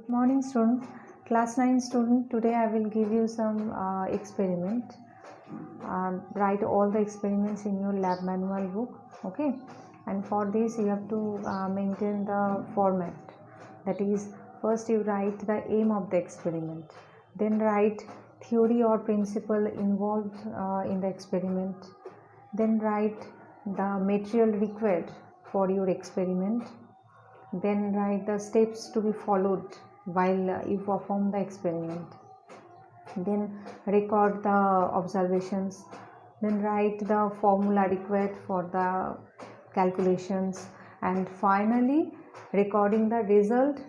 Morning student, class 9 student. Today I will give you some experiment. Write all the experiments in your lab manual book, okay? And for this you have to maintain the format. That is, first you write the aim of the experiment, then write theory or principle involved in the experiment, then write the material required for your experiment, then write the steps to be followed while you perform the experiment, then record the observations, then write the formula required for the calculations, and finally recording the result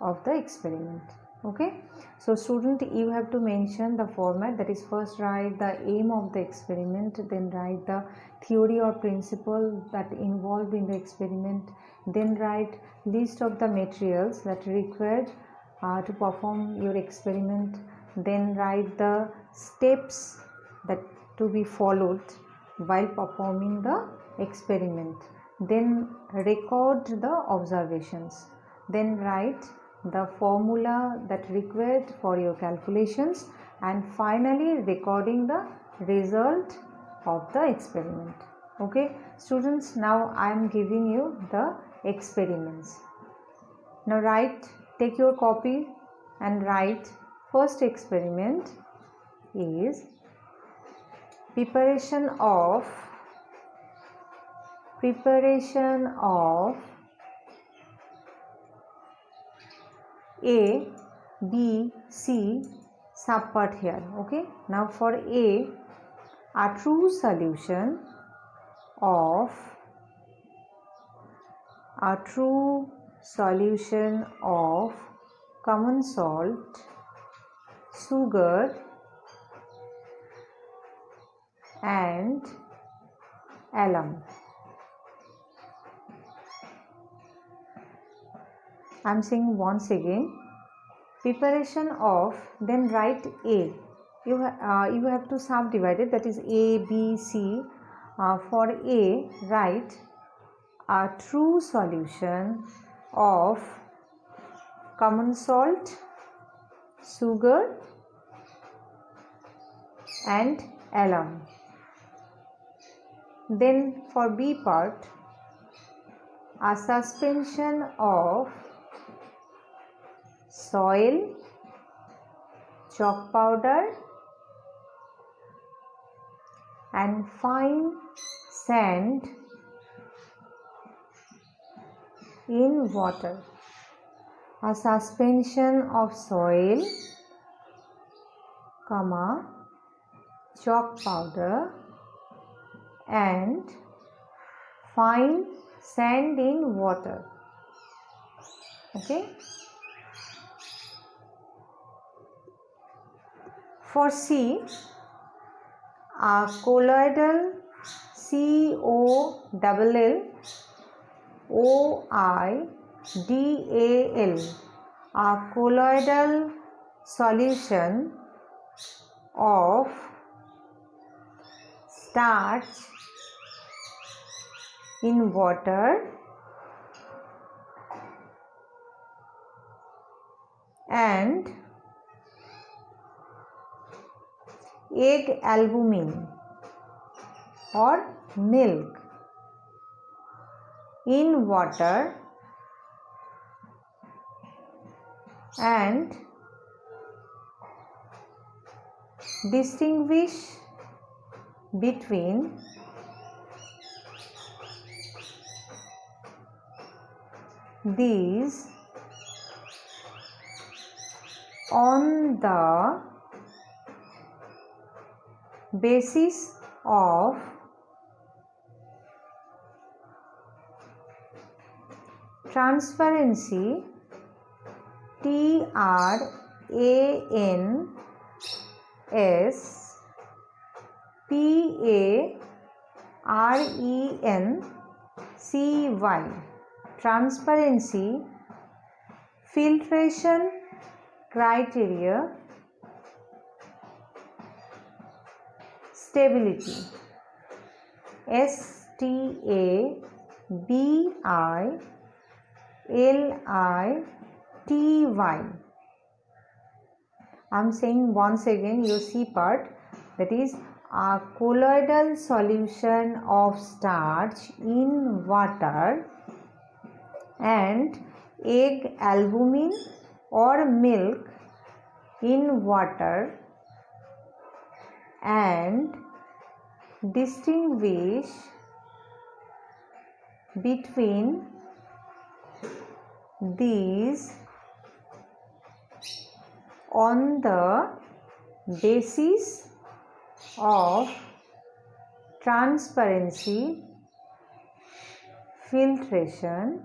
of the experiment. Okay, so student, you have to mention the format. That is, first write the aim of the experiment, then write the theory or principle that involved in the experiment, then write list of the materials that required to perform your experiment, then write the steps that to be followed while performing the experiment, then record the observations, then write the formula that required for your calculations, and finally recording the result of the experiment. Okay students, now I am giving you the experiments. Now take your copy and write. First experiment is preparation of A, B, C subpart here. Okay, now for A true solution of common salt, sugar and alum. I am saying once again, preparation of, then write A. You have to subdivide it, that is A, B, C. For A, write a true solution of common salt, sugar and alum. Then for B part, a suspension of soil, chalk powder and fine sand in water. A suspension of soil, chalk powder and fine sand in water. Okay. For C, a colloidal COLLOIDAL, a colloidal solution of starch in water and egg albumin or milk in water and distinguish between these on the basis of transparency, TRANSPARENCY, transparency, filtration criteria, stability, STABILITY, Ty. I'm saying once again, your C part, that is a colloidal solution of starch in water and egg albumin or milk in water, and distinguish between these on the basis of transparency, filtration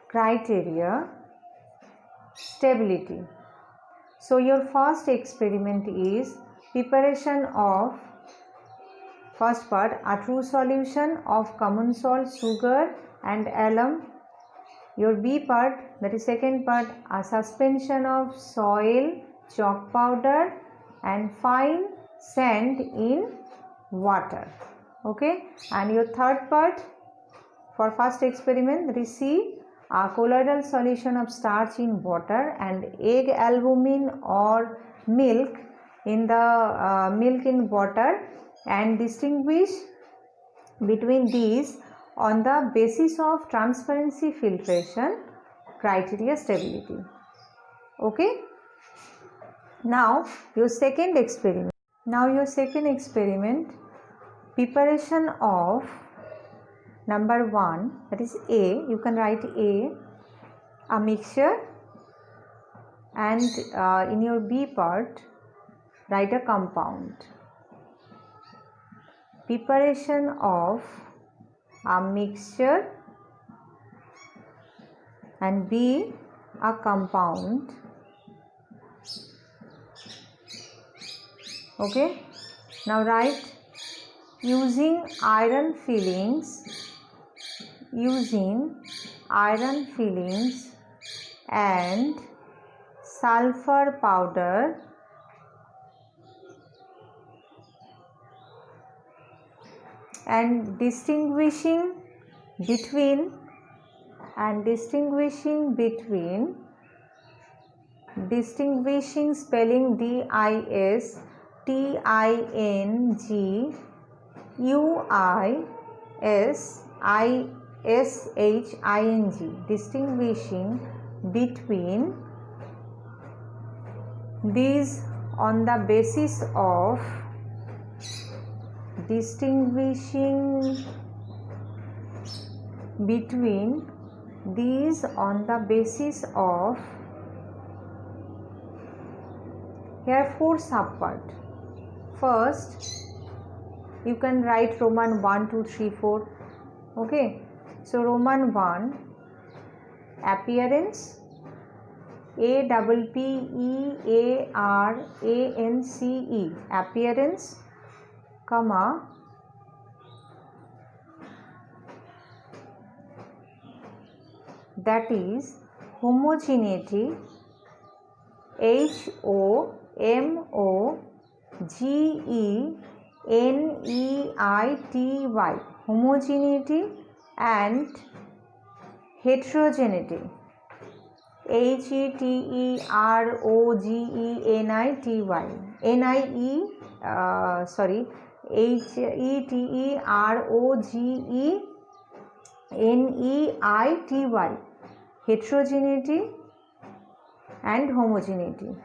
criteria, stability. So your first experiment is preparation of, first part, a true solution of common salt, sugar and alum. Your B part, that is second part, a suspension of soil, chalk powder and fine sand in water. Okay, and your third part for first experiment, that is C, a colloidal solution of starch in water and egg albumin or milk in the milk in water, and distinguish between these on the basis of transparency, filtration criteria, stability. Okay, now your second experiment. Preparation of number 1, that is A. You can write a mixture, and in your B part write a compound. Preparation of a mixture and B, a compound. Okay, now write using iron fillings and sulfur powder and distinguishing between spelling distinguishing, distinguishing between these on the basis of here 4 subpart. First, you can write Roman 1, 2, 3, 4. Okay, so Roman 1, appearance, APPEARANCE, appearance, comma, that is homogeneity, HOMOGENEITY, homogeneity, and heterogeneity, HETEROGENEITY, HETEROGENEITY, heterogeneity and homogeneity.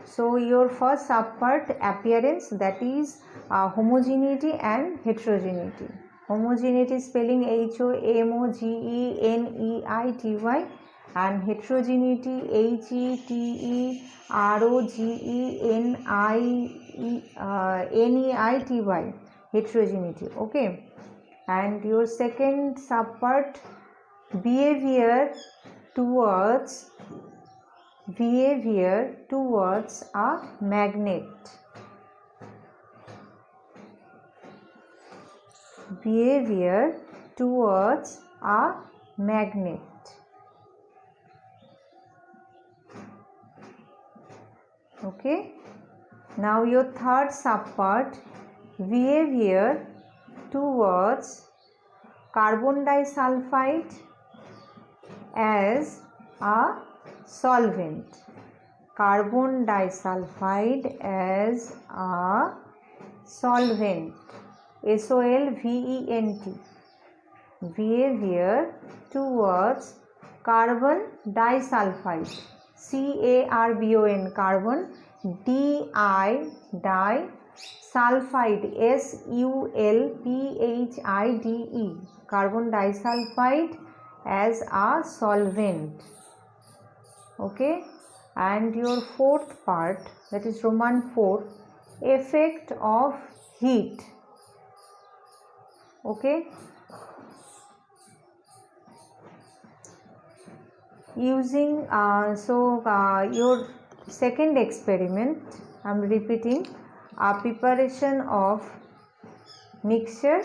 So your first subpart, appearance, that is homogeneity and heterogeneity. Homogeneity spelling HOMOGENEITY and heterogeneity HETEROGENEITY, heterogeneity. Okay, and your second subpart, behavior towards a magnet, behavior towards a magnet. Okay, now your third subpart, behavior towards carbon disulfide as a solvent. Carbon disulfide as a solvent. SOLVENT. Behavior towards carbon disulfide. CARBON. Carbon disulfide. SULPHIDE. Carbon disulfide as a solvent. Okay, and your fourth part, that is Roman 4, effect of heat. Okay, using your second experiment, I am repeating, preparation of mixture.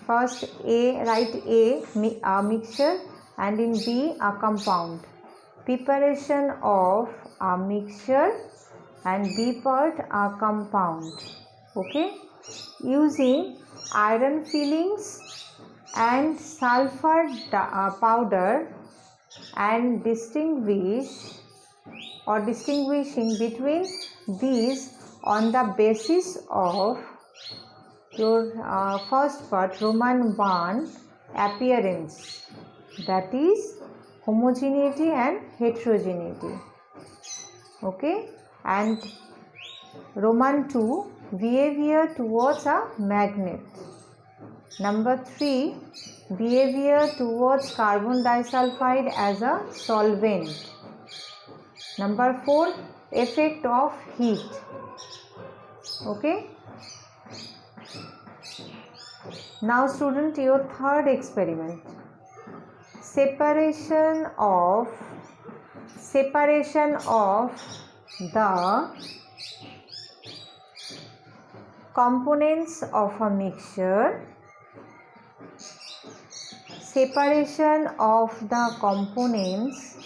First write A mixture, and in B a compound. Preparation of a mixture and B part a compound. Okay, using iron fillings and sulfur powder, and distinguishing between these on the basis of your first part, Roman 1, appearance, that is homogeneity and heterogeneity. Okay, and Roman 2, behavior towards a magnet. Number 3, behavior towards carbon disulfide as a solvent. Number 4, effect of heat. Okay. Now student, your third experiment, separation of the components of a mixture. Separation of the components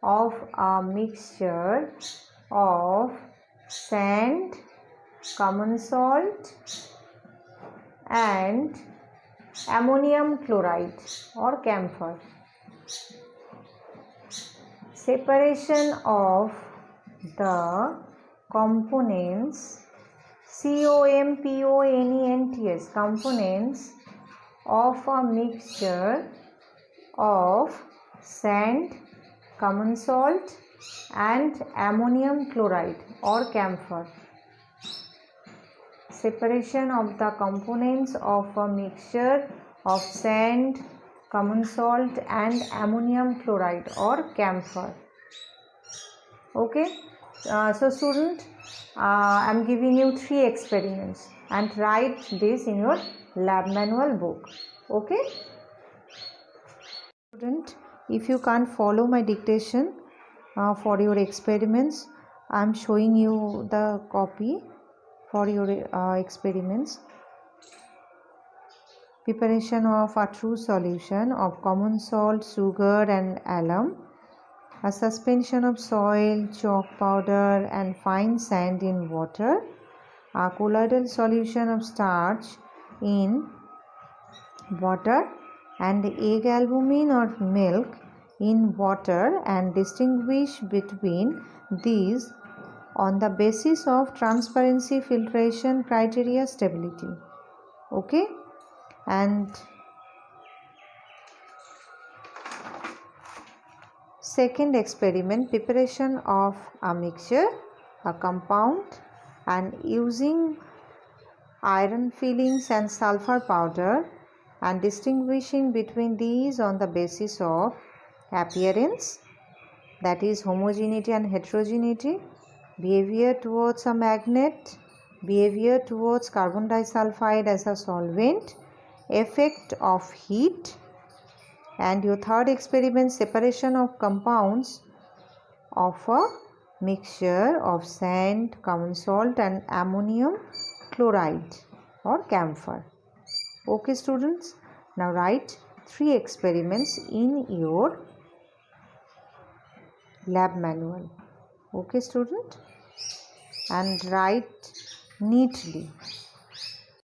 of a mixture of sand, common salt and ammonium chloride or camphor. Separation of the components, components, components of a mixture of sand, common salt and ammonium chloride or camphor. Separation of the components of a mixture of sand, common salt and ammonium chloride or camphor. Okay, so student, I am giving you 3 experiments, and write this in your lab manual book. Okay student, if you can't follow my dictation for your experiments, I am showing you the copy for your experiments. Preparation of a true solution of common salt, sugar and alum. A suspension of soil, chalk powder and fine sand in water. A colloidal solution of starch in water and egg albumin or milk in water, and distinguish between these on the basis of transparency, filtration criteria, stability. Okay, and second experiment, preparation of a mixture, a compound, and using iron fillings and sulfur powder, and distinguishing between these on the basis of appearance, that is homogeneity and heterogeneity, behavior towards a magnet, behavior towards carbon disulfide as a solvent, effect of heat. And your third experiment, separation of compounds of a mixture of sand, common salt and ammonium chloride or camphor. Okay students, now write 3 experiments in your lab manual. Okay student, and write neatly.